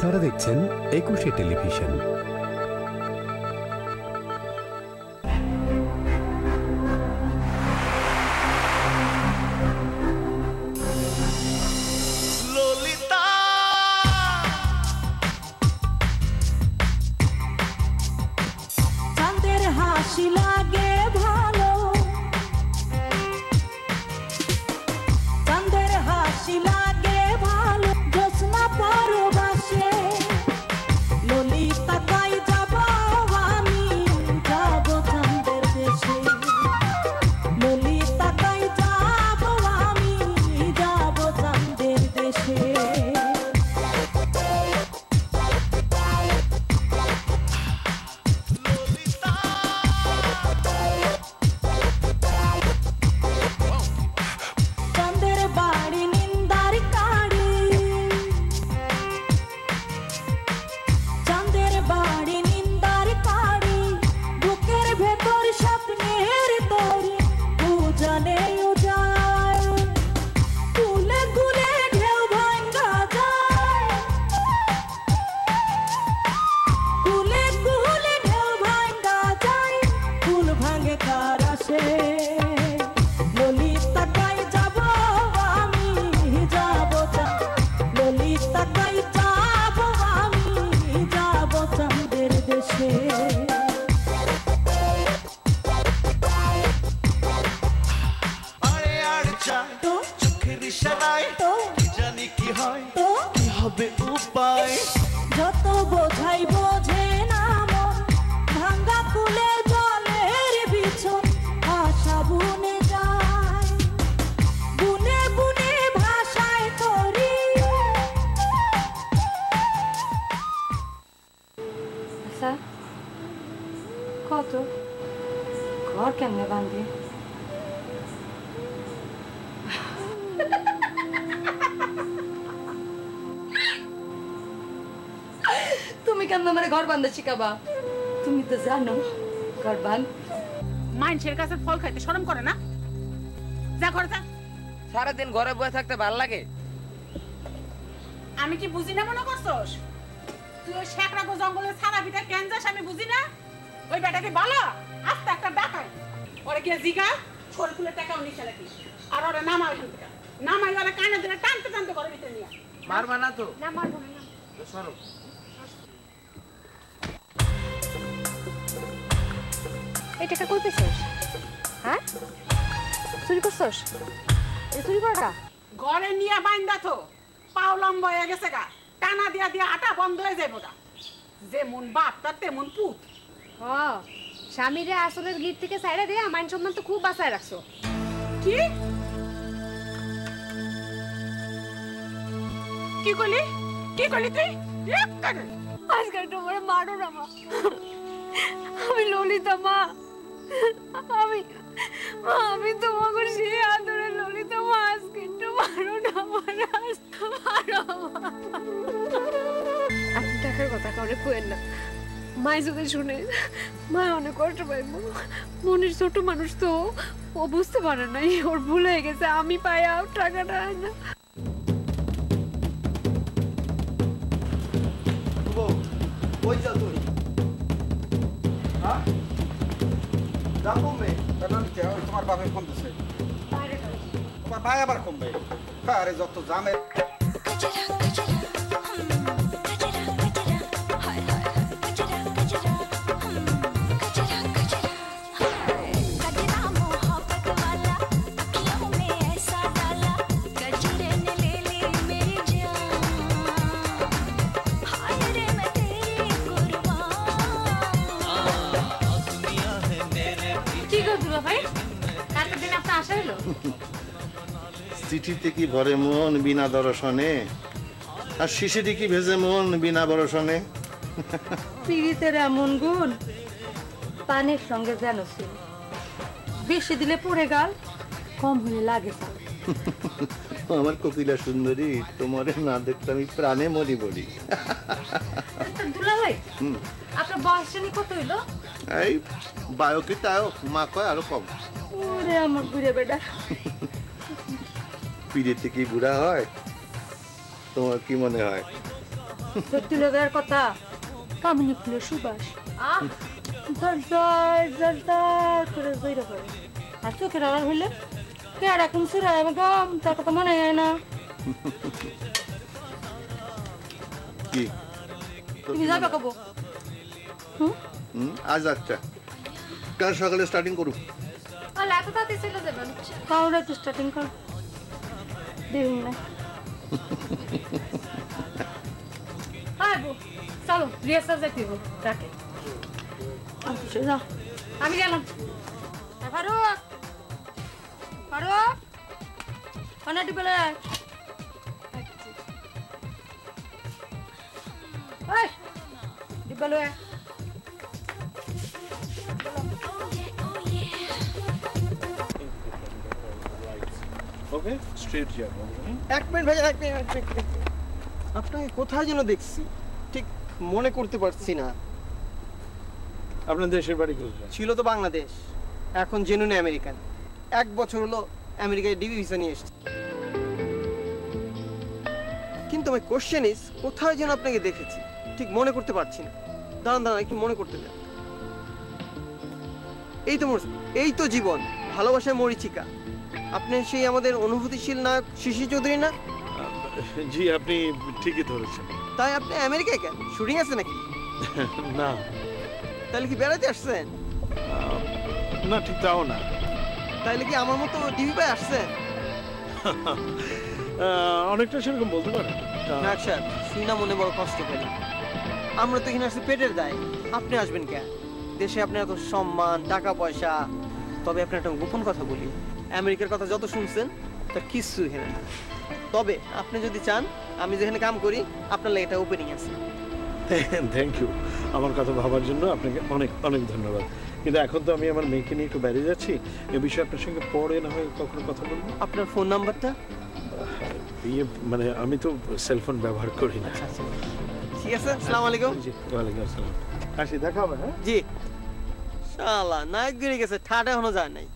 আপনারা দেখছেন একুশে টেলিভিশন। তুমি তো জানো ঘর বান মানুষের কাছে ফল খাইতে শরম করে না? যা ঘরে যা। সারাদিন ঘরে বসে থাকতে ভালো লাগে? আমি কি বুঝি না মনে করছস? তুই ওই শেখরাগো জঙ্গলে ছাড়া পিঠা কেন যাস আমি বুঝি না? ওই বেটাকে বলো আস্তে একটা ডাকাই ওরে গিয়ে জিগা শরীফুলের টাকাও নিচে রাখিস আর ওরা নামা ওইখান থেকে নামাই ওরা কানে ধরে টানতে টানতে করে ভিতরে নিয়ে মারবা না তো? না মারবো না। সরো। এই টাকা কই পেছস? হ্যাঁ চুরি করছস? এই চুরি করাটা ঘরে নিয়ে বাইন্দা তো পাও লম্বা হয়ে গেছে গা টানা দিয়া দিয়া আটা বন্ধ হয়ে যাইব গা যেমন বাপ তার তেমন পুত। স্বামীরে আসলের গিট থেকে সাইডে দিয়ে মান সম্মান তো খুব বাঁচায় রাখছো। কি কি কইলি? কি কইলি তুই? আজকাল তোমার মারো না মা। আমি ললিতা মা। আমি তোমাকে সে আদরে ললিতা মা। আজকে একটু মারো না মারো। আপনি টাকার কথা কাউরে কইেন না। মাই যদি শুনে মা অনেক কষ্ট পাইব। মনের ছোট মানুষ তো ও বুঝতে পারে নাই ওর ভুল হয়ে গেছে। আমি পাইয়া টাকাটা না। ওই যা তুই যাও কমবে তোমার বাপের ফোন দিচ্ছে তোমার ভাই আবার কমবে আরে যত জামে চিঠিতে কি ভরে মন বিনা দর্শনে আর শিশিটি কি ভেজে মন বিনা বরশনে। পীড়িতের এমন গুণ পানির সঙ্গে যেন ছিল, বেশি দিলে পড়ে গাল, কম হলে লাগে। আমার কোকিলা সুন্দরী, তোমারে না দেখতে আমি প্রাণে মরি বলি। দুলা ভাই আপনার বয়স কত হইলো? এই বায়কে তাও মা কয় আরো কম। ওরে আমার বুড়ে বেটা। পিড়ে থেকে বুড়া হয় তোমার কি মনে হয়? সত্যি লাগার কথা কামিনী ফুলের সুবাস জল করে জৈরা করে আর চোখের আড়াল হইলে কে এখন সুরায় গম তার কথা মনে হয় না কি তুমি যাবে কব আজ একটা কাল সকালে স্টার্টিং করু আর এত তাড়াতাড়ি চলে যাবেন কাউরে তো স্টার্টিং কর দেখুন না হ্যাঁ বউ চলো রিহার্সাল যাইতে হবে রাতে আচ্ছা যা আমি গেলাম ফারুক ফারুক অনেক বেলা ডিব্বা লয়ে ওকে স্ট্রেট যাব এক মিনিট ভাই এক মিনিট আপনাকে কোথায় যেন দেখছি ঠিক মনে করতে পারছি না আপনার দেশের বাড়ি কোথায় ছিল তো বাংলাদেশ এখন জেনুইন আমেরিকান 1 বছর হলো আমেরিকায় ডিবি ভিসা নিয়ে এসেছি কিন্তু মাই কোশ্চেন ইজ কোথায় যেন আপনাকে দেখেছি ঠিক মনে করতে পারছি না দাঁড়ান দাঁড়ান একটু মনে করতে দেন এই তো জীবন ভালোবাসায় মরিচিকা আপনি সেই আমাদের অনুভূতিশীল নায়ক শিশি চৌধুরী না জি আপনি ঠিকই ধরেছেন তাই আপনি আমেরিকায় কেন শুটিং আছে নাকি না তাহলে কি বেড়াতে আসছেন না ঠিক তাও না তাইলে কি আমার মতো ডিবি পায় আসছেন অনেকটা সেরকম বলতে পারেন না স্যার শুনা মনে বড় কষ্ট পেলাম আমরা তো এখানে আসছি পেটের দায় আপনি আসবেন কেন দেশে আপনার এত সম্মান টাকা পয়সা তবে আপনার একটা গোপন কথা বলি আমেরিকার কথা যত শুনছেন তার কিছু এখানে না তবে আপনি যদি চান আমি যেখানে কাম করি আপনার লাগে একটা ওপেনিং আছে থ্যাংক ইউ আমার কথা ভাবার জন্য আপনাকে অনেক অনেক ধন্যবাদ কিন্তু এখন তো আমি আমার মেয়েকে নিয়ে একটু বাইরে যাচ্ছি এ বিষয়ে আপনার সঙ্গে পরে না হয় কখনো কথা বলবো আপনার ফোন নাম্বারটা ইয়ে মানে আমি তো সেলফোন ব্যবহার করি না আচ্ছা ঠিক আছে আসসালামু আলাইকুম জি ওয়ালাইকুম আসসালাম আসি দেখা হবে হ্যাঁ জি শালা নায়ক গিরে গেছে ঠাটা এখনো যায় নাই